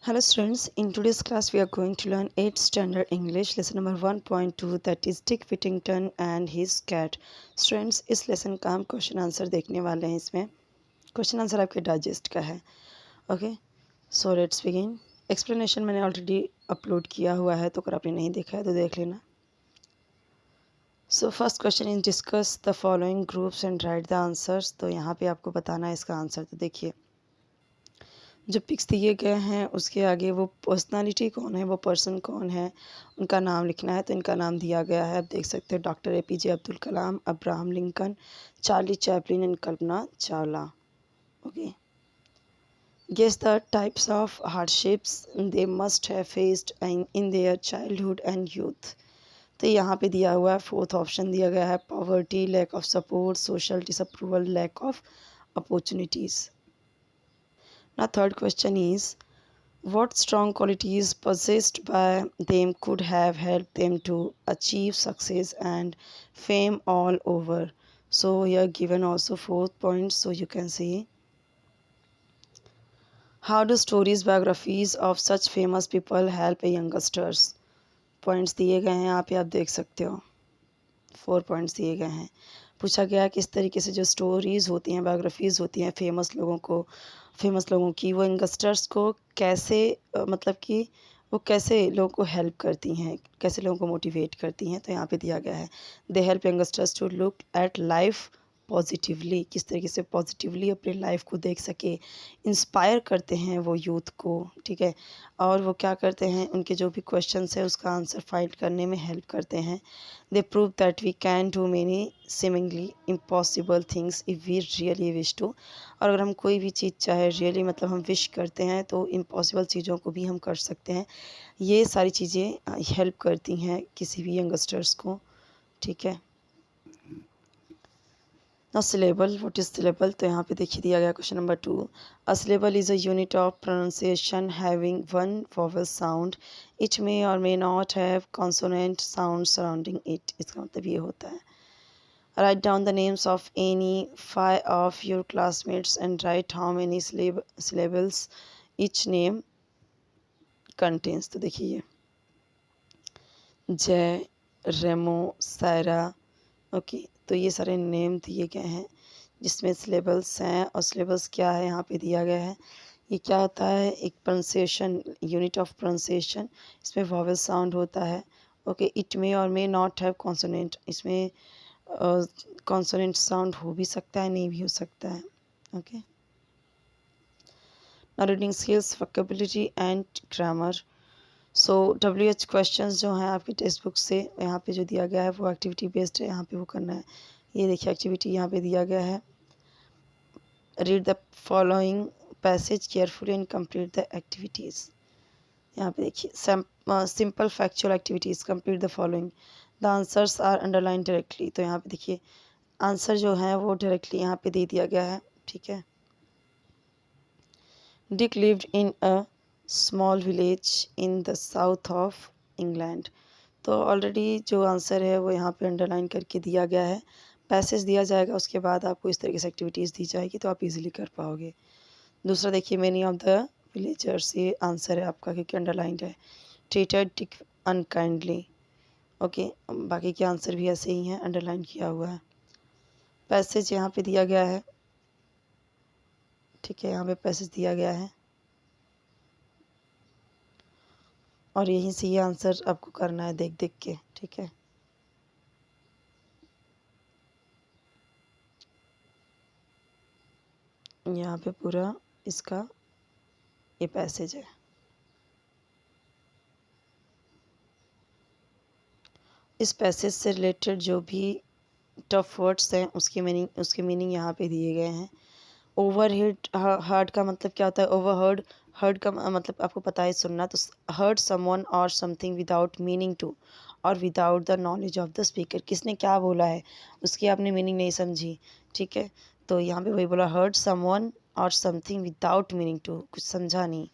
Hello students, in today's class we are going to learn 8th standard English lesson number 1.2 that is Dick Whittington and his cat. Students इस lesson का हम question answer देखने वाले हैं। इसमें question answer आपके digest का है। Okay, so let's begin. Explanation मैंने ऑलरेडी अपलोड किया हुआ है, तो अगर आपने नहीं देखा है तो देख लेना। So first question is discuss the following groups and right the answers. तो यहाँ पे आपको बताना है इसका आंसर। तो देखिए, जो पिक्स दिए गए हैं उसके आगे वो पर्सनालिटी कौन है, वो पर्सन कौन है, उनका नाम लिखना है। तो इनका नाम दिया गया है, आप देख सकते हैं, doctor APJ Abdul Kalam, Abraham Lincoln, Charlie Chaplin and Kalpana Chawla. Okay, guess the types of hardships they must have faced in their childhood and youth. तो यहाँ पे दिया हुआ है, फोर्थ ऑप्शन दिया गया है, poverty, lack of support, social disapproval, lack of opportunities. Now third question is, what strong qualities possessed by them could have helped them to achieve success and fame all over? So here given also 4 points, so you can see, how do stories, biographies of such famous people help a youngsters? Points दिए गए हैं, आप देख सकते हो, 4 points दिए गए हैं। पूछा गया किस तरीके से जो स्टोरीज़ होती हैं, बायोग्राफीज़ होती हैं फेमस लोगों की, वो यंगस्टर्स को कैसे मतलब कि वो कैसे लोगों को हेल्प करती हैं, कैसे लोगों को मोटिवेट करती हैं। तो यहाँ पे दिया गया है, they help youngsters to look at life positively, किस तरीके से पॉजिटिवली अपनी लाइफ को देख सके, इंस्पायर करते हैं वो यूथ को, ठीक है। और वो क्या करते हैं, उनके जो भी क्वेश्चंस है उसका आंसर फाइंड करने में हेल्प करते हैं। They prove that we can do many seemingly impossible things if we really wish to। और अगर हम कोई भी चीज़ चाहे रियली मतलब हम विश करते हैं तो इम्पॉसिबल चीज़ों को भी हम कर सकते हैं। ये सारी चीज़ें हेल्प करती हैं किसी भी यंगस्टर्स को, ठीक है। ना सिलेबल, व्हाट इज सिलेबल? तो यहाँ पे देखिए दिया गया question number 2, a syllable is a unit of pronunciation having one vowel sound, it may or may not have consonant sound surrounding it. इसका मतलब ये होता है, write down the names of any 5 of your classmates and write how many syllables each name contains। तो देखिए, जय, रेमो, Saira, okay, तो ये सारे नेम दिए गए हैं जिसमें सिलेबल्स हैं। और सिलेबल्स क्या है यहाँ पे दिया गया है, ये क्या होता है, एक प्रोनाउंसिएशन, यूनिट ऑफ प्रोनाउंसिएशन, इसमें वॉवल साउंड होता है। Okay, it may or may not have consonant, इसमें कॉन्सोनेंट साउंड हो भी सकता है, नहीं भी हो सकता है। Okay, now reading skills, vocabulary and grammar. So WH questions जो हैं आपकी टेक्स्ट बुक से, यहाँ पे जो दिया गया है वो एक्टिविटी बेस्ड है, यहाँ पे वो करना है। ये देखिए एक्टिविटी यहाँ पे दिया गया है, read the following passage carefully and complete the activities. यहाँ पे देखिए, simple factual activities, complete the following, the answers are underline directly. तो यहाँ पे देखिए आंसर जो है वो डायरेक्टली यहाँ पे दे दिया गया है, ठीक है। Dick lived in a small village in the south of England. तो ऑलरेडी जो आंसर है वो यहाँ पे अंडरलाइन करके दिया गया है। पैसेज दिया जाएगा, उसके बाद आपको इस तरीके से एक्टिविटीज़ दी जाएगी तो आप इजीली कर पाओगे। दूसरा देखिए, मेनी ऑफ द विलेजर्स, ये आंसर है आपका क्योंकि अंडरलाइंड है। ट्रीटेड डिक अनकाइंडली, ओके, बाकी के आंसर भी ऐसे ही हैं, अंडरलाइन किया हुआ है। पैसेज यहाँ पे दिया गया है, ठीक है, यहाँ पे पैसेज दिया गया है और यहीं से ये आंसर आपको करना है देख देख के, ठीक है। यहाँ पे पूरा इसका ये पैसेज है। इस पैसेज से रिलेटेड जो भी टफ वर्ड्स हैं उसके मीनिंग यहाँ पे दिए गए हैं। ओवरहिट, हर्ड का मतलब क्या होता है, ओवरहर्ड, हर्ड का मतलब आपको पता है सुनना, तो heard someone or something without meaning to और without the knowledge of the speaker, किसने क्या बोला है उसकी आपने मीनिंग नहीं समझी, ठीक है। तो यहाँ पे वही बोला, heard someone or something without meaning to, कुछ समझा नहीं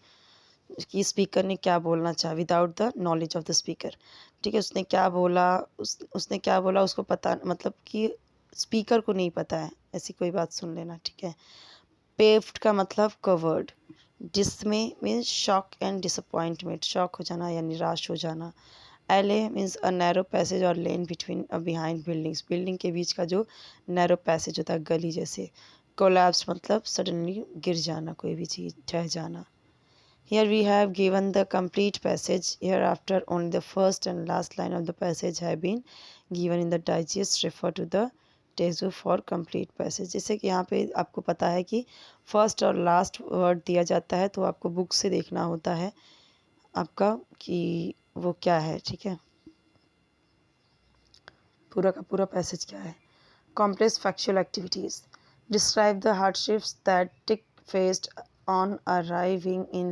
कि स्पीकर ने क्या बोलना चाहा, without the knowledge of the speaker, ठीक है। उसने क्या बोला, उसने क्या बोला उसको पता, मतलब कि स्पीकर को नहीं पता है, ऐसी कोई बात सुन लेना, ठीक है। पेव्ड का मतलब covered, डिसमे means shock and disappointment, shock हो जाना या निराश हो जाना। एले मीन्स अ नैरो पैसेज और लेन बिटवीन बिहाइंड बिल्डिंग्स, बिल्डिंग के बीच का जो नैरो पैसेज होता है गली जैसे। कोलैप्स मतलब सडनली गिर जाना, कोई भी चीज़ ढह जाना। Here we have given the complete passage. Hereafter, only the first and last line of the passage have been given in the digest. Refer to the textbook for complete passage. जैसे कि यहाँ पे आपको पता है कि फर्स्ट और last word दिया जाता है, तो आपको बुक से देखना होता है आपका कि वो क्या है, ठीक है, पूरा का पूरा पैसेज क्या है। Complex factual activities. Describe the hardships that Dick faced on arriving in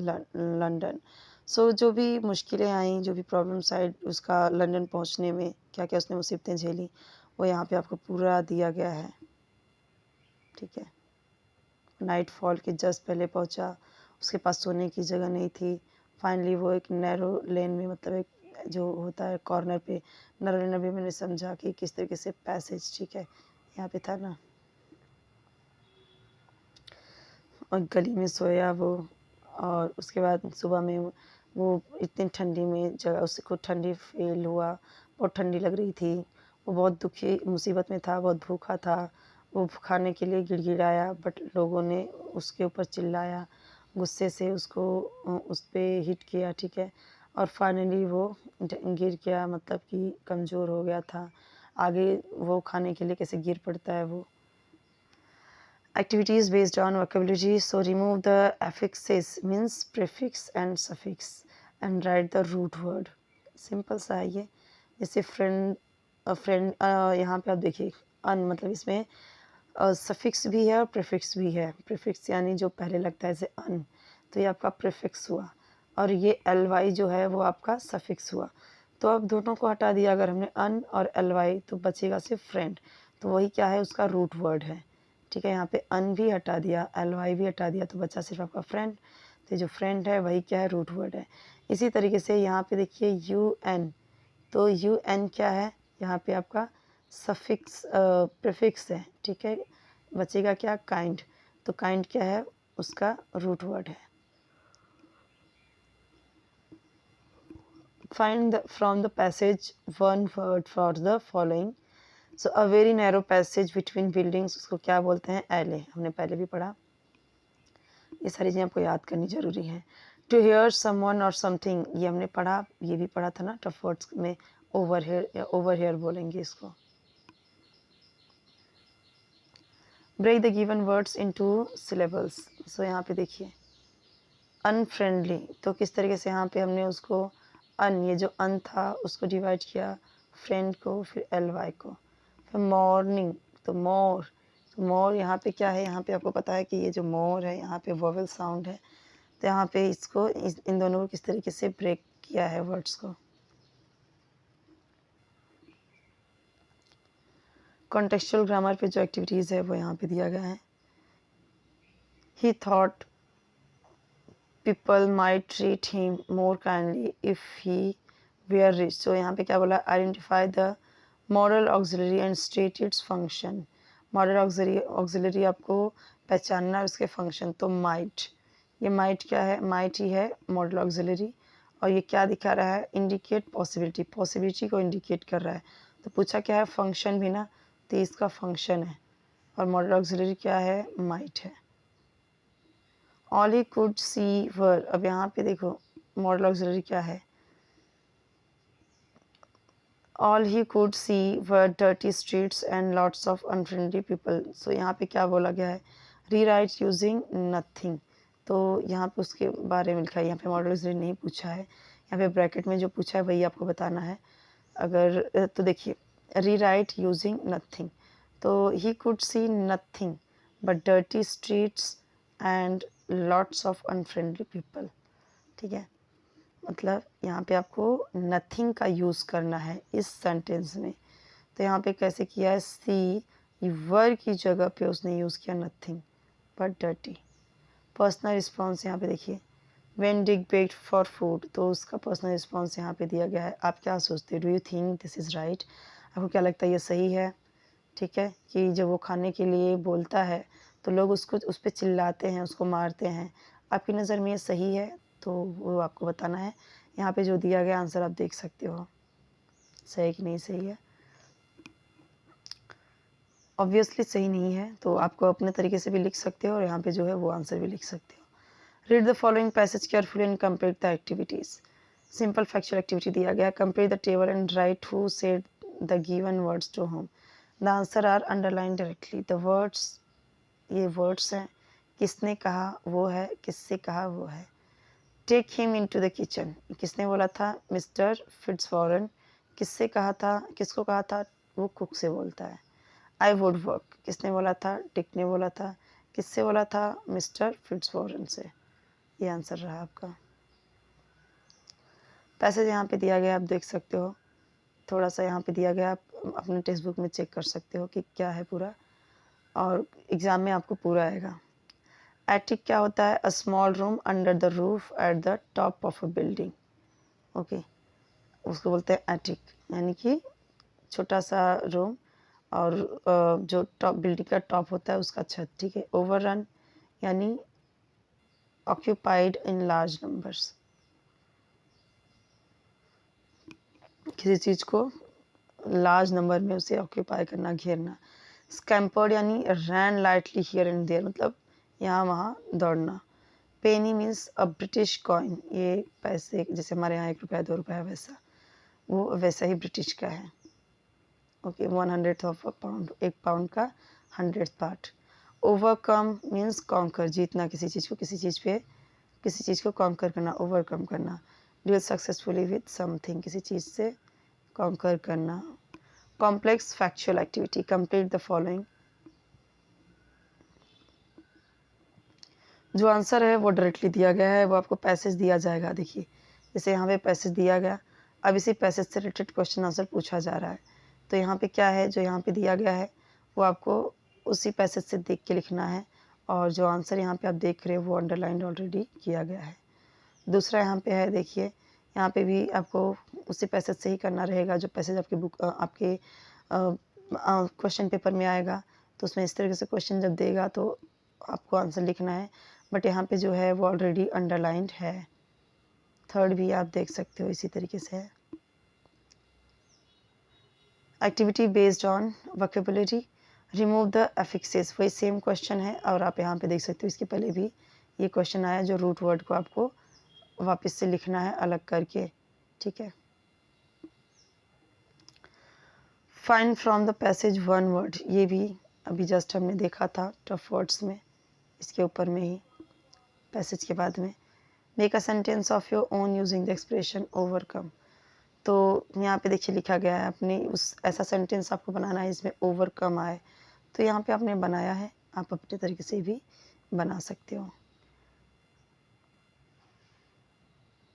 London. So जो भी मुश्किलें आई, जो भी प्रॉब्लम्स आई उसका लंदन पहुंचने में, क्या क्या उसने मुसीबतें झेली, वो यहाँ पे आपको पूरा दिया गया है, ठीक है। नाइट फॉल के जस्ट पहले पहुंचा, उसके पास सोने की जगह नहीं थी। फाइनली वो एक नैरो लेन में, मतलब एक जो होता है कॉर्नर पे, नैरो लेन भी मैंने समझा कि किस तरीके से पैसेज, ठीक है, यहाँ पे था ना, और गली में सोया वो। और उसके बाद सुबह में वो इतनी ठंडी में जगह, उसको ठंडी फील हुआ, बहुत ठंडी लग रही थी, वो बहुत दुखी मुसीबत में था, बहुत भूखा था। वो खाने के लिए गिड़गिड़ाया, बट लोगों ने उसके ऊपर चिल्लाया, गुस्से से उसको उस पर हिट किया, ठीक है। और फाइनली वो गिर गया, मतलब कि कमज़ोर हो गया था। आगे वो खाने के लिए कैसे गिर पड़ता है वो। Activities based on vocabulary. So remove the affixes means prefix and suffix and write the root word. Simple सा है ये। जैसे फ्रेंड यहाँ पे आप देखिए अन, मतलब इसमें सफिक्स भी है और प्रीफिक्स भी है। प्रीफिक्स यानी जो पहले लगता है, जैसे अन, तो ये आपका प्रीफिक्स हुआ, और ये एल वाई जो है वो आपका सफिक्स हुआ। तो अब दोनों को हटा दिया अगर हमने, अन और एल वाई, तो बचेगा सिर्फ फ्रेंड, तो वही क्या है, उसका रूट वर्ड है, ठीक है। यहाँ पे अन भी हटा दिया, एल वाई भी हटा दिया, तो बचा सिर्फ आपका फ्रेंड। तो जो फ्रेंड है वही क्या है, रूट वर्ड है। इसी तरीके से यहाँ पे देखिए यू एन, तो यू एन क्या है, यहाँ पे आपका सफिक्स प्रीफिक्स है, ठीक है। बचेगा क्या, काइंड, तो काइंड क्या है, उसका रूट वर्ड है। Find from the passage one word for the following. So a very narrow passage between buildings, उसको क्या बोलते हैं, एले, हमने पहले भी पढ़ा। ये सारी चीज़ें आपको याद करनी जरूरी है। To hear someone or something, ये हमने पढ़ा, ये भी पढ़ा था ना, टफ वर्ड्स में ओवर हेयर या ओवर हेयर बोलेंगे इसको। Break the given words into syllables. So यहाँ पे देखिए अनफ्रेंडली, तो किस तरीके से यहाँ पे हमने उसको अन, ये जो अन था उसको डिवाइड किया, फ्रेंड को, फिर एल वाई को। फिर मॉर्निंग, तो मोर, तो मोर यहाँ पे क्या है, यहाँ पे आपको पता है कि ये जो मोर है यहाँ पे वोवेल साउंड है, तो यहाँ पे इसको इन दोनों को किस तरीके से ब्रेक किया है वर्ड्स को। कॉन्टेक्चुअल ग्रामर पे जो एक्टिविटीज़ है वो यहाँ पे दिया गया है। He thought people might treat him more kindly if he were rich. तो यहाँ पे क्या बोला, identify the modal auxiliary and state its function. Modal auxiliary आपको पहचानना है, उसके फंक्शन, तो माइट, ये माइट क्या है, माइट ही है मॉडल ऑक्सिलरी। और ये क्या दिखा रहा है, इंडिकेट पॉसिबिलिटी, पॉसिबिलिटी को इंडिकेट कर रहा है। तो पूछा क्या है, फंक्शन भी ना, तो इसका फंक्शन है, और मॉडल ऑक्सिलरी क्या है, माइट है। ऑल ही कुड सी वर, अब यहाँ पे देखो मॉडल ऑक्सिलरी क्या है, all he could see were dirty streets and lots of unfriendly people. So यहाँ पे क्या बोला गया है, री राइट यूजिंग नथिंग, तो यहाँ पे उसके बारे में लिखा है, यहाँ पे मॉडल ऑक्सिलरी नहीं पूछा है, यहाँ पे ब्रैकेट में जो पूछा है वही आपको बताना है। अगर तो देखिए री राइट यूजिंग नथिंग, तो ही could C nothing but dirty streets and lots of unfriendly people, ठीक है। मतलब यहाँ पे आपको नथिंग का यूज़ करना है इस सेंटेंस में। तो यहाँ पे कैसे किया है, सी वर की जगह पे उसने यूज़ किया nothing but dirty. Personal response यहाँ पे देखिए, when Dick bagged for food, तो उसका पर्सनल रिस्पॉन्स यहाँ पे दिया गया है। आप क्या सोचते हो, do you think this is right, आपको क्या लगता है ये सही है, ठीक है, कि जब वो खाने के लिए बोलता है तो लोग उसको उस पर चिल्लाते हैं, उसको मारते हैं। आपकी नज़र में ये सही है तो वो आपको बताना है। यहाँ पे जो दिया गया आंसर आप देख सकते हो, सही है कि नहीं सही है। ऑब्वियसली सही नहीं है, तो आपको अपने तरीके से भी लिख सकते हो और यहाँ पे जो है वो आंसर भी लिख सकते हो। Read the following passage carefully and complete the activities. Simple factual activity दिया गया, complete the table and write who said the given words to whom. The answer are underline directly. The words, ये words हैं, किसने कहा वो है, किससे कहा वो है। Take him into the kitchen, किसने बोला था, मिस्टर फिट्जवॉरन। किससे कहा था, किसको कहा था, वो कुक से बोलता है। आई वुड वर्क, किसने बोला था, डिक ने बोला था। किससे बोला था, मिस्टर फिट्जवॉरन से। ये आंसर रहा आपका। पैसेज यहाँ पे दिया गया, आप देख सकते हो। थोड़ा सा यहाँ पे दिया गया, आप अपने टेक्स्ट बुक में चेक कर सकते हो कि क्या है पूरा, और एग्ज़ाम में आपको पूरा आएगा। एटिक क्या होता है, a small room under the roof at the top of a building. Okay, उसको बोलते हैं एटिक, यानी कि छोटा सा रूम और जो टॉप बिल्डिंग का टॉप होता है उसका छत, ठीक है। ओवररन यानी ऑक्यूपाइड इन लार्ज नंबर्स, किसी चीज़ को लार्ज नंबर में उसे ऑक्यूपाई करना, घेरना। स्कैम्पर्ड यानी रैन लाइटली हियर एंड देयर, मतलब यहाँ वहाँ दौड़ना। पेनी मीन्स अ ब्रिटिश कॉइन, ये पैसे जैसे हमारे यहाँ 1 रुपया 2 रुपया वैसा, वो वैसा ही ब्रिटिश का है। Okay, 1/100 of a pound, 1 pound का 100th part. Overcome means conquer, जीतना किसी चीज़ को, किसी चीज़ पे किसी चीज़ को कॉन्कर करना, ओवरकम करना। डील सक्सेसफुली विद समथिंग, किसी चीज़ से कॉन्कर करना। Complex factual activity, complete the following. जो आंसर है वो डायरेक्टली दिया गया है, वो आपको पैसेज दिया जाएगा। देखिए जैसे यहाँ पे पैसेज दिया गया, अब इसी पैसेज से रिलेटेड क्वेश्चन आंसर पूछा जा रहा है। तो यहाँ पे क्या है, जो यहाँ पे दिया गया है वो आपको उसी पैसेज से देख के लिखना है, और जो आंसर यहाँ पे आप देख रहे हो वो अंडरलाइन ऑलरेडी किया गया है। दूसरा यहाँ पे है, देखिए यहाँ पे भी आपको उसी पैसेज से ही करना रहेगा, जो पैसेज आपकी बुक आपके क्वेश्चन पेपर में आएगा। तो उसमें इस तरीके से क्वेश्चन जब देगा तो आपको आंसर लिखना है, बट यहाँ पे जो है वो ऑलरेडी अंडरलाइंड है। थर्ड भी आप देख सकते हो इसी तरीके से है। Activity based on vocabulary, remove the affixes, वही सेम क्वेश्चन है, और आप यहाँ पे देख सकते हो इसके पहले भी ये क्वेश्चन आया, जो रूट वर्ड को आपको वापस से लिखना है अलग करके, ठीक है। Find from the passage one word, ये भी अभी जस्ट हमने देखा था टफ वर्ड्स में, इसके ऊपर में ही पैसेज के बाद में। Make a sentence of your own using the expression overcome. तो यहाँ पे देखिए लिखा गया है, अपने उस ऐसा सेंटेंस आपको बनाना है इसमें ओवरकम आए, तो यहाँ पे आपने बनाया है, आप अपने तरीके से भी बना सकते हो।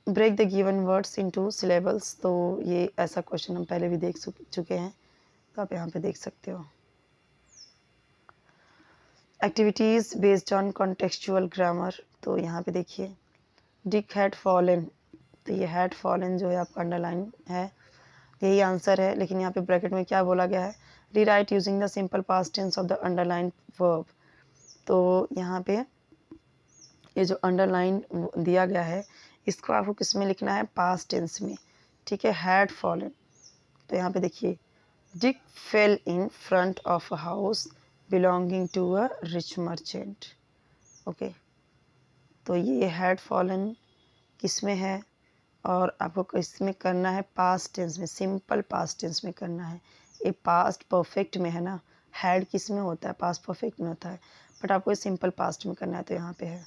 Break the given words into syllables, तो ये ऐसा क्वेश्चन हम पहले भी देख चुके हैं, तो आप यहाँ पे देख सकते हो। Activities based on contextual grammar, तो यहाँ पे देखिए डिक हैड फॉलन, तो ये हैड फॉलन जो है आपका अंडरलाइन है, यही आंसर है। लेकिन यहाँ पे ब्रैकेट में क्या बोला गया है, rewrite using the simple past tense of the underline verb. तो यहाँ पे ये जो अंडरलाइन दिया गया है इसको आपको किस में लिखना है, पास्ट टेंस में, ठीक है। हैड फॉलन, तो यहाँ पे देखिए Dick fell in front of a house belonging to a rich merchant. Okay, तो ये हैड फॉलन किस में है, और आपको इसमें करना है पास्ट टेंस में, सिंपल पास्ट टेंस में करना है। ये पास्ट परफेक्ट में है ना, हैड किस में होता है, पास्ट परफेक्ट में होता है, बट आपको ये सिंपल पास्ट में करना है, तो यहाँ पे है।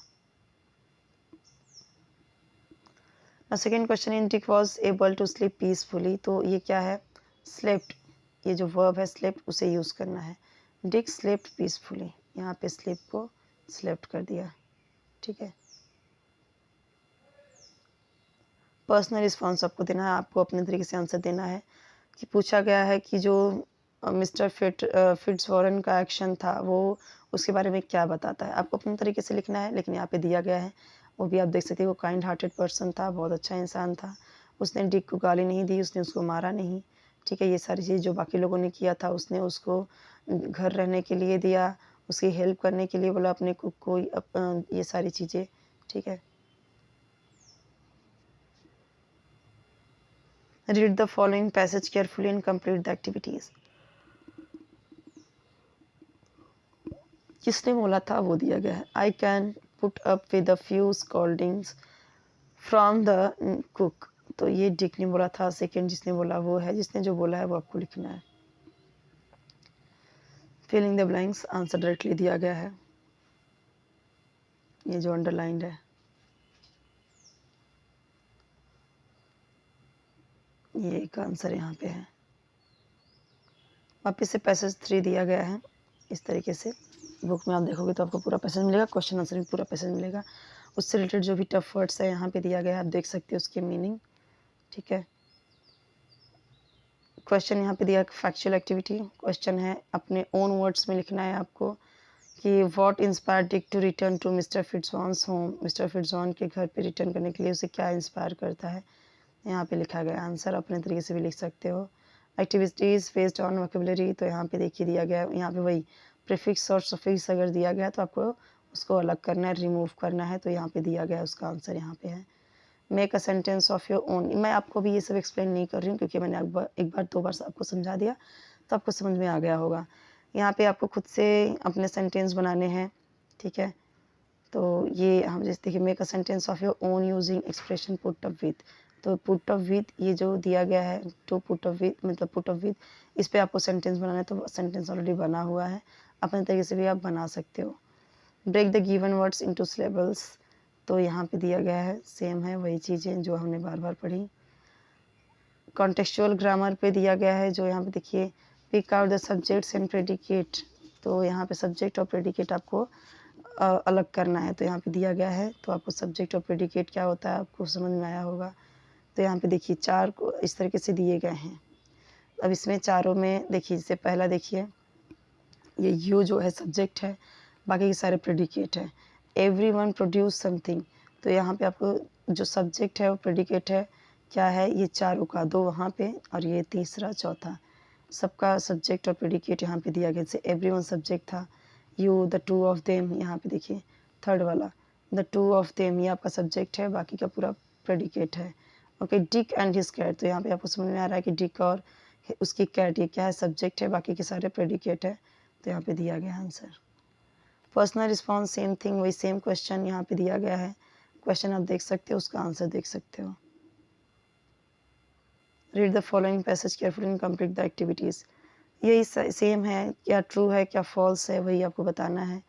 Second question, in Dick was able to sleep peacefully, तो ये क्या है, स्लेप्ट, ये जो वर्ब है स्लेप्ट उसे यूज़ करना है। डिक स्लेप्ट पीसफुली, यहाँ पे स्लीप को स्लेप्ट कर दिया, ठीक है। पर्सनल रिस्पॉन्स आपको देना है, आपको अपने तरीके से आंसर देना है। कि पूछा गया है कि जो मिस्टर फिट्जवॉरन का एक्शन था वो उसके बारे में क्या बताता है, आपको अपने तरीके से लिखना है। लेकिन यहाँ पे दिया गया है, वो भी आप देख सकते हो, वो काइंड हार्टेड पर्सन था, बहुत अच्छा इंसान था, उसने डिक को गाली नहीं दी, उसने उसको मारा नहीं, ठीक है। ये सारी चीज़ जो बाकी लोगों ने किया था, उसने उसको घर रहने के लिए दिया, उसकी हेल्प करने के लिए बोला अपने कुक को, ये सारी चीज़ें ठीक है। Read the following passage carefully and complete the activities. किसने बोला था वो दिया गया है। I can put up with a few scoldings from the cook, तो ये डिक ने बोला था। सेकंड जिसने बोला वो है, जिसने जो बोला है वो आपको लिखना है। Filling the blanks, answer directly दिया गया है, ये जो अंडरलाइंड है ये एक आंसर यहाँ पे है। वापस से पैसेज 3 दिया गया है इस तरीके से। बुक में आप देखोगे तो आपको पूरा पैसेज मिलेगा, क्वेश्चन आंसर भी पूरा पैसेज मिलेगा। उससे रिलेटेड जो भी टफ वर्ड्स है यहाँ पे दिया गया है, आप देख सकते हो उसके मीनिंग, ठीक है। क्वेश्चन यहाँ पे दिया फैक्चुअल एक्टिविटी। क्वेश्चन है अपने ओन वर्ड्स में लिखना है आपको कि what inspire Dick to return to Mister Fitzjohn's home. Mister Fitzjohn के घर पे रिटर्न करने के लिए उसे क्या इंस्पायर करता है, यहाँ पे लिखा गया। आंसर अपने तरीके से भी लिख सकते हो। एक्टिविटीज़ बेस्ड ऑन वोकेबलरी, तो यहाँ पे देखिए दिया गया है, यहाँ पे वही प्रीफिक्स और सफिक्स अगर दिया गया तो आपको उसको अलग करना है, रिमूव करना है, तो यहाँ पे दिया गया है, उसका आंसर यहाँ पे है। Make a sentence of your own. मैं आपको भी ये सब एक्सप्लेन नहीं कर रही हूँ क्योंकि मैंने एक बार 2 बार आपको समझा दिया तो आपको समझ में आ गया होगा। यहाँ पे आपको खुद से अपने सेंटेंस बनाने हैं, ठीक है। तो ये हम जैसे देखिए, make a sentence of your own using expression put up with. तो पुट अप विथ ये जो दिया गया है, टू पुट अप विथ मतलब पुट अप विथ, इस पे आपको सेंटेंस बनाना है, तो सेंटेंस ऑलरेडी बना हुआ है, अपने तरीके से भी आप बना सकते हो। Break the given words into syllables, तो यहाँ पे दिया गया है, सेम है वही चीज़ें जो हमने बार बार पढ़ी। कॉन्टेक्चुअल ग्रामर पे दिया गया है, जो यहाँ पे देखिए pick out the subjects and predicate, तो यहाँ पे सब्जेक्ट और प्रेडिकेट आपको अलग करना है, तो यहाँ पे दिया गया है। तो आपको सब्जेक्ट और प्रेडिकेट क्या होता है आपको समझ में आया होगा। तो यहाँ पे देखिए 4 को इस तरीके से दिए गए हैं। अब इसमें चारों में देखिए, जैसे पहला देखिए ये यू जो है सब्जेक्ट है, बाकी के सारे प्रेडिकेट है। एवरीवन प्रोड्यूस समथिंग, तो यहाँ पे आपको जो सब्जेक्ट है वो प्रेडिकेट है, क्या है ये चारों का, 2 वहाँ पे और ये तीसरा चौथा, सबका सब्जेक्ट और प्रेडिकेट यहाँ पे दिया गया। जैसे एवरीवन सब्जेक्ट था, you the two of them, यहाँ पे देखिए थर्ड वाला द टू ऑफ देम, ये आपका सब्जेक्ट है, बाकी का पूरा प्रेडिकेट है। Okay, Dick and his cat, तो यहाँ पे आपको समझ में आ रहा है कि डिक और उसकी कैट ये क्या है, सब्जेक्ट है, बाकी के सारे प्रेडिकेट है, तो यहाँ पे दिया गया answer. Personal response same thing, वही सेम क्वेश्चन यहाँ पे दिया गया है। क्वेश्चन आप देख सकते हो, उसका आंसर देख सकते हो। Read the following passage carefully and complete the activities, यही सेम है, क्या ट्रू है क्या फॉल्स है वही आपको बताना है।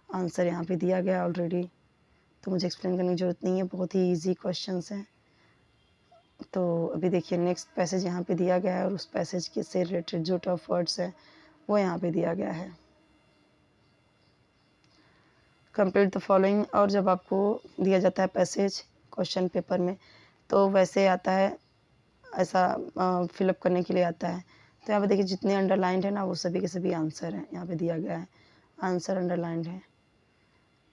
आंसर यहाँ पे दिया गया ऑलरेडी, तो मुझे एक्सप्लेन करने की ज़रूरत नहीं है, बहुत ही ईजी क्वेश्चंस हैं। तो अभी देखिए नेक्स्ट पैसेज यहाँ पे दिया गया है और उस पैसेज के से रिलेटेड जो टफ वर्ड्स है वो यहाँ पे दिया गया है। कंप्लीट द फॉलोइंग, और जब आपको दिया जाता है पैसेज क्वेश्चन पेपर में तो वैसे आता है, ऐसा फिलअप करने के लिए आता है। तो यहाँ पे देखिए जितने अंडरलाइंड है ना वो सभी के सभी आंसर हैं, यहाँ पे दिया गया है, आंसर अंडरलाइंड है।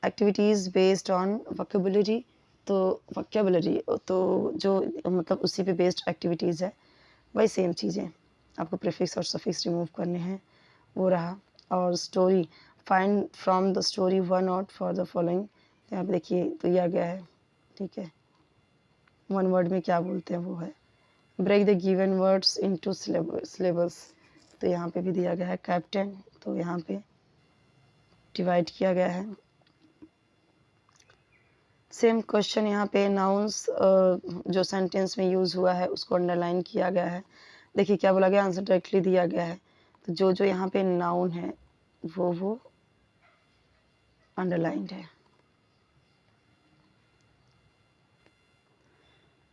एक्टिविटीज़ बेस्ड ऑन वोकेबलरी, तो वोकेबलरी तो जो मतलब उसी पे बेस्ड एक्टिविटीज़ है, वही सेम चीज़ें, आपको प्रीफिक्स और सफिक्स रिमूव करने हैं, वो रहा। और story, find from the story one out for the following, तो यहाँ पे देखिए दिया गया है, ठीक है, वन वर्ड में क्या बोलते हैं वो है। Break the given words into syllables, तो यहाँ पे भी दिया गया है कैप्टन, तो यहाँ पे डिवाइड किया गया है। सेम क्वेश्चन यहाँ पे नाउन्स जो सेंटेंस में यूज़ हुआ है उसको अंडरलाइन किया गया है। देखिए क्या बोला गया, आंसर डायरेक्टली दिया गया है, तो जो जो यहाँ पे नाउन है वो अंडरलाइंड है।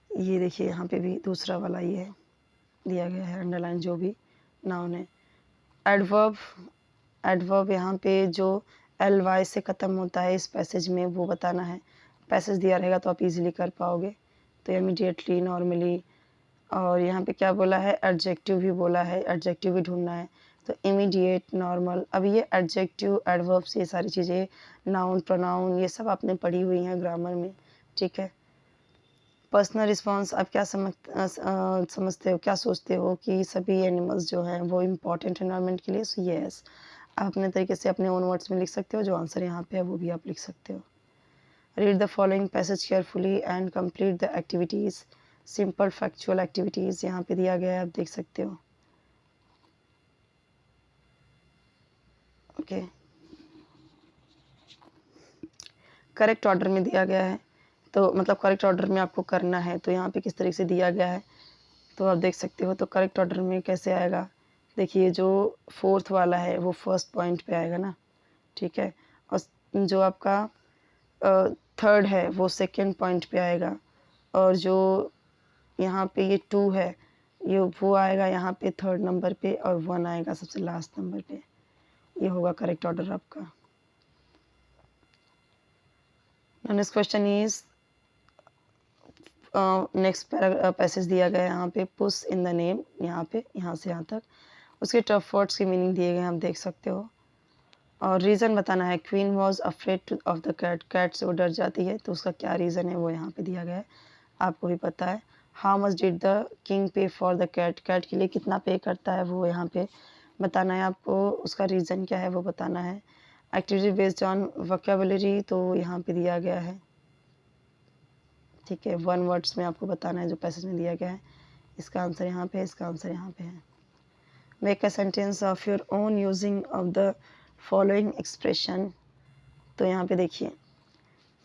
ये देखिए यहाँ पे भी दूसरा वाला ये है दिया गया है अंडरलाइन, जो भी नाउन है। एडवर्ब, एडवर्ब यहाँ पे जो एल वाई से ख़त्म होता है इस पैसेज में वो बताना है। पैसेज दिया रहेगा तो आप इजीली कर पाओगे, तो इमीडिएटली, नॉर्मली, और यहाँ पे क्या बोला है, एडजेक्टिव भी बोला है, एडजेक्टिव भी ढूंढना है। तो इमीडिएट, नॉर्मल, अब ये एडजेक्टिव, एडवर्ब्स, ये सारी चीज़ें, नाउन, प्रोनाउन, ये सब आपने पढ़ी हुई हैं ग्रामर में, ठीक है। पर्सनल रिस्पॉन्स, आप क्या समझते हो, क्या सोचते हो कि सभी एनिमल्स जो हैं वो इम्पॉर्टेंट एनवायरनमेंट के लिए, सो यस, आप अपने तरीके से अपने ओन वर्ड्स में लिख सकते हो, जो आंसर यहाँ पे है वो भी आप लिख सकते हो। Read the following passage carefully and complete the activities. Simple factual activities यहाँ पे दिया गया है, आप देख सकते हो। ओके, करेक्ट ऑर्डर में दिया गया है, तो मतलब करेक्ट ऑर्डर में आपको करना है, तो यहाँ पे किस तरीके से दिया गया है तो आप देख सकते हो। तो करेक्ट ऑर्डर में कैसे आएगा, देखिए जो फोर्थ वाला है वो फर्स्ट पॉइंट पे आएगा ना, ठीक है, और जो आपका थर्ड है वो सेकंड पॉइंट पे आएगा, और जो यहाँ पे ये 2 है ये वो आएगा यहाँ पे थर्ड नंबर पे, और 1 आएगा सबसे लास्ट नंबर पे। ये होगा करेक्ट ऑर्डर आपका। Next question is, next passage दिया गया है यहाँ पे, पुश इन द नेम, यहाँ से यहाँ तक उसके टफ वर्ड्स की मीनिंग दिए गए हैं, आप देख सकते हो। और रीज़न बताना है, queen was afraid of the cat, cat से वो डर जाती है, तो उसका क्या रीज़न है वो यहाँ पे दिया गया है, आपको भी पता है। How much did the king पे फॉर द कैट, कैट के लिए कितना पे करता है वो यहाँ पे बताना है आपको, उसका रीज़न क्या है वो बताना है। एक्टिविटी बेस्ड ऑन वोकैबुलरी, तो यहाँ पे दिया गया है, ठीक है, 1 वर्ड्स में आपको बताना है जो पैसेज में दिया गया है। इसका आंसर यहाँ पे है, इसका आंसर यहाँ पे है। Make a sentence of your own using of the following expression, तो यहाँ पे देखिए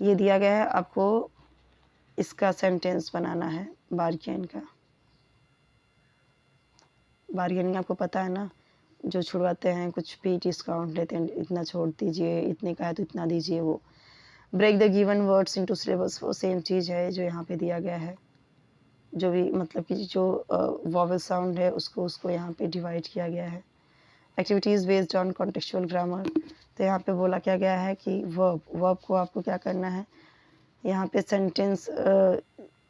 ये दिया गया है, आपको इसका सेंटेंस बनाना है। बार्गेन का, बार्गेनिंग आपको पता है ना, जो छुड़वाते हैं, कुछ भी डिस्काउंट लेते हैं, इतना छोड़ दीजिए, इतने का है तो इतना दीजिए, वो। Break the given words into syllabus, वो सेम चीज़ है जो यहाँ पे दिया गया है, जो भी मतलब कि जो वॉवल साउंड है उसको उसको यहाँ पे डिवाइड किया गया है। Activities based on contextual grammar, तो यहाँ पे बोला क्या गया है कि वर्ब को आपको क्या करना है, यहाँ पे सेंटेंस,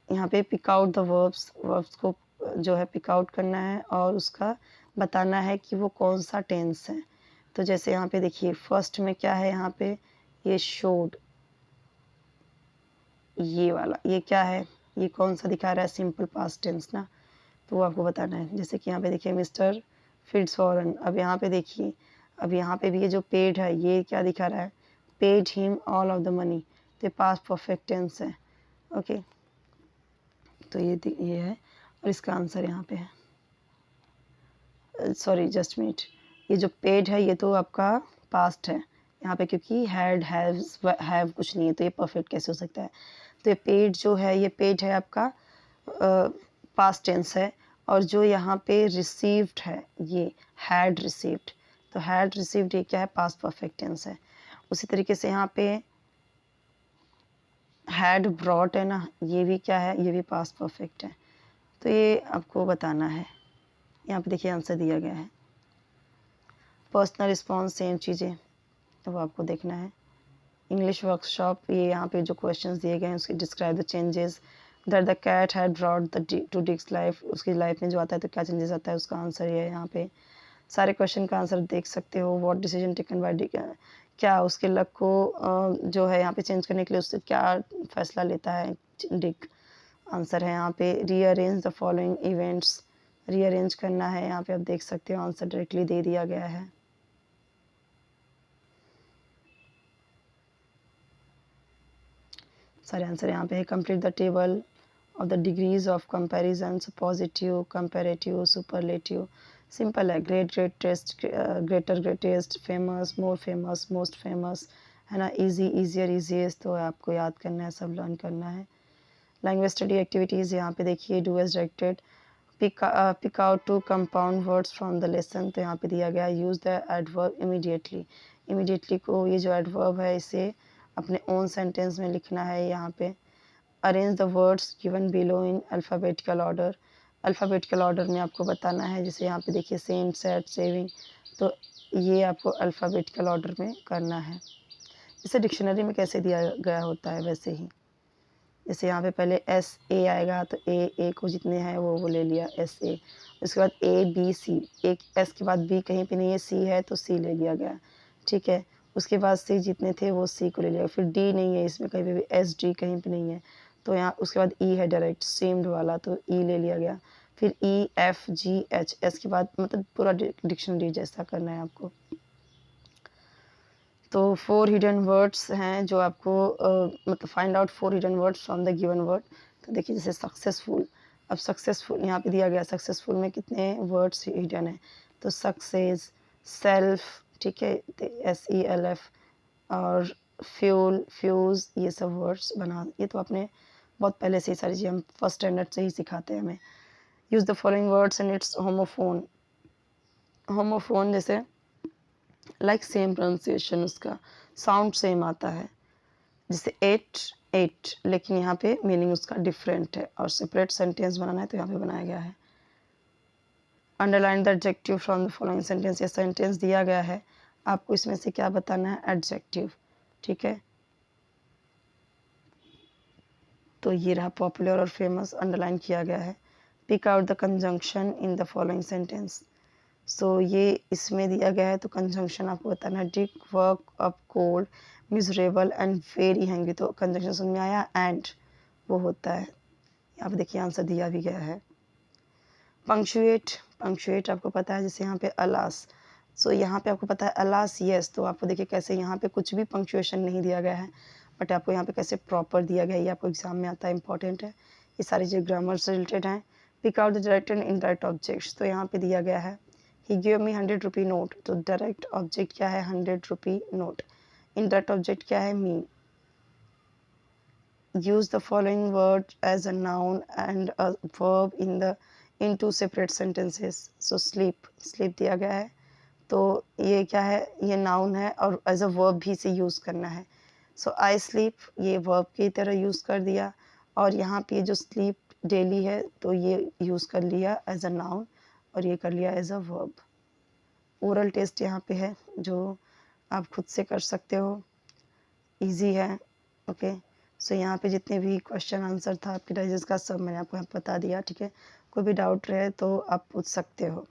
यहाँ पे पिक आउट द वर्ब्स को जो है पिक आउट करना है, और उसका बताना है कि वो कौन सा टेंस है। तो जैसे यहाँ पे देखिए फर्स्ट में क्या है, यहाँ पे ये शोड, ये वाला ये क्या है, ये कौन सा दिखा रहा है, सिंपल पास्ट टेंस ना, तो वो आपको बताना है। जैसे कि यहाँ पे देखिए मिस्टर फिट्जफॉरन, अब यहाँ पे देखिए, अब यहाँ पे भी ये जो पेड है ये क्या दिखा रहा है, paid him all of the money, तो पास्ट परफेक्ट टेंस है। ओके, तो ये है, और इसका आंसर यहाँ पे है, सॉरी जस्ट मिनट, ये जो पेड है ये तो आपका पास्ट है यहाँ पे, क्योंकि हैड हैव कुछ नहीं है, तो ये परफेक्ट कैसे हो सकता है। तो ये पेड जो है, ये पेड है आपका पास्ट टेंस है, और जो यहाँ पे रिसीव्ड है ये हैड रिसीव्ड, तो हैड रिसीव्ड ये क्या है, पास्ट परफेक्ट टेंस है। उसी तरीके से यहाँ पे हैड ब्रॉट है ना, ये भी क्या है, ये भी पास्ट परफेक्ट है। तो ये आपको बताना है, यहाँ पे देखिए आंसर दिया गया है। पर्सनल रिस्पॉन्स सेम चीज़ें, तो वो आपको देखना है। इंग्लिश वर्कशॉप, ये यहाँ पे जो क्वेश्चंस दिए गए हैं उसके describe the changes that the cat had brought the to Dick's life, उसकी लाइफ में जो आता है तो क्या चेंजेस आता है, उसका आंसर ये है। यहाँ पे सारे क्वेश्चन का आंसर देख सकते हो। What decision taken by Dick, क्या उसके लक को जो है यहाँ पे चेंज करने के लिए उससे क्या फैसला लेता है डिक, आंसर है यहाँ पे। Rearrange the following events, rearrange करना है, यहाँ पे आप देख सकते हो आंसर डायरेक्टली दे दिया गया है। सारे आंसर यहाँ पे है। Complete the table of the degrees of comparison, positive, comparative, superlative, simple है। Great greatest, greater greatest, famous, most famous, है ना। इजी इजियर इजीएस्ट, तो आपको याद करना है, सब लर्न करना है। लैंग्वेज स्टडी एक्टिविटीज़, यहाँ पे देखिए do as directed, pick out two compound words from the lesson, तो यहाँ पे दिया गया use the adverb immediately, immediately को ये जो एडवर्ब है इसे अपने ओन सेंटेंस में लिखना है। यहाँ पे arrange the words given below in alphabetical order, alphabetical order में आपको बताना है। जैसे यहाँ पे देखिए सेंट, सेट, सेविंग, तो ये आपको अल्फ़ाबेटिकल ऑर्डर में करना है। जैसे डिक्शनरी में कैसे दिया गया होता है वैसे ही। जैसे यहाँ पे पहले एस ए आएगा, तो ए को जितने हैं वो ले लिया एस ए, उसके बाद ए बी सी, एक एस के बाद बी कहीं पे नहीं है, सी है तो सी ले लिया गया, ठीक है। उसके बाद सी जितने थे वो सी को ले लिया, फिर डी नहीं है इसमें कहीं पे भी, एस डी कहीं पे नहीं है, तो यहाँ उसके बाद ई है डायरेक्ट सेम्ड वाला, तो ई ले लिया गया। फिर E F G H, S के बाद मतलब पूरा डिक्शनरी जैसा करना है आपको। तो 4 हिडन वर्ड्स हैं जो आपको मतलब find out 4 hidden words from the given word. तो देखिए जैसे सक्सेसफुल, अब सक्सेसफुल यहाँ पे दिया गया, सक्सेसफुल में कितने वर्ड्स हिडन है, तो सक्सेस, सेल्फ, ठीक है, SELF, और फ्यूल, फ्यूज़, ये सब वर्ड्स बना, ये तो आपने बहुत पहले से ही सारी चीज़ें हम फर्स्ट स्टैंडर्ड से ही सिखाते हैं हमें। Use the following words and it's homophone, homophone जैसे लाइक सेम प्रोनाउंसिएशन, उसका साउंड सेम आता है, जैसे एट, एट, लेकिन यहाँ पे मीनिंग उसका डिफरेंट है और सेपरेट सेंटेंस बनाना है तो यहाँ पे बनाया गया है। Underline the adjective from the following sentence, ये सेंटेंस दिया गया है, आपको इसमें से क्या बताना है, एडजेक्टिव, ठीक है। तो ये रहा पॉपुलर और फेमस, अंडरलाइन किया गया है। Pick out the conjunction in the following sentence, so ये इसमें दिया गया है, तो कंजंक्शन आपको बताना है, Dick work up cold, miserable and very hangry, तो कंजंक्शन समझ में आया, एंड वो होता है, यहाँ पे देखिए आंसर दिया भी गया है। पंक्चुएट, पंक्चुएट आपको पता है, जैसे यहाँ पे अलास, सो यहाँ पे आपको पता है अलास यस, तो आपको देखिए कैसे यहाँ पे कुछ भी पंक्चुएशन नहीं दिया गया है, बट आपको यहाँ पे कैसे प्रॉपर दिया गया है, ये आपको एग्जाम में आता है, इंपॉर्टेंट है, ये सारी चीज़ ग्रामर से रिलेटेड हैं। Pick out the direct and indirect objects, तो यहाँ पे दिया गया है, he give me 100 rupee note, तो डायरेक्ट ऑब्जेक्ट क्या है, 100 रुपी नोट, इनडायरेक्ट ऑब्जेक्ट क्या है, मी। use the following word as a noun and a verb in two separate sentences, so sleep, sleep दिया गया है, तो ये क्या है, ये नाउन है और एज अ वर्ब भी इसे यूज़ करना है, सो आई स्लीप, ये वर्ब की तरह यूज़ कर दिया, और यहाँ पे जो स्लीप डेली है तो ये यूज़ कर लिया एज अ नाउन और ये कर लिया as a verb. Oral test यहाँ पे है जो आप खुद से कर सकते हो, इजी है, ओके। सो यहाँ पे जितने भी क्वेश्चन आंसर था आपके डाइजेस्ट का सब मैंने आपको यहाँ बता दिया, ठीक है। कोई भी डाउट रहे तो आप पूछ सकते हो।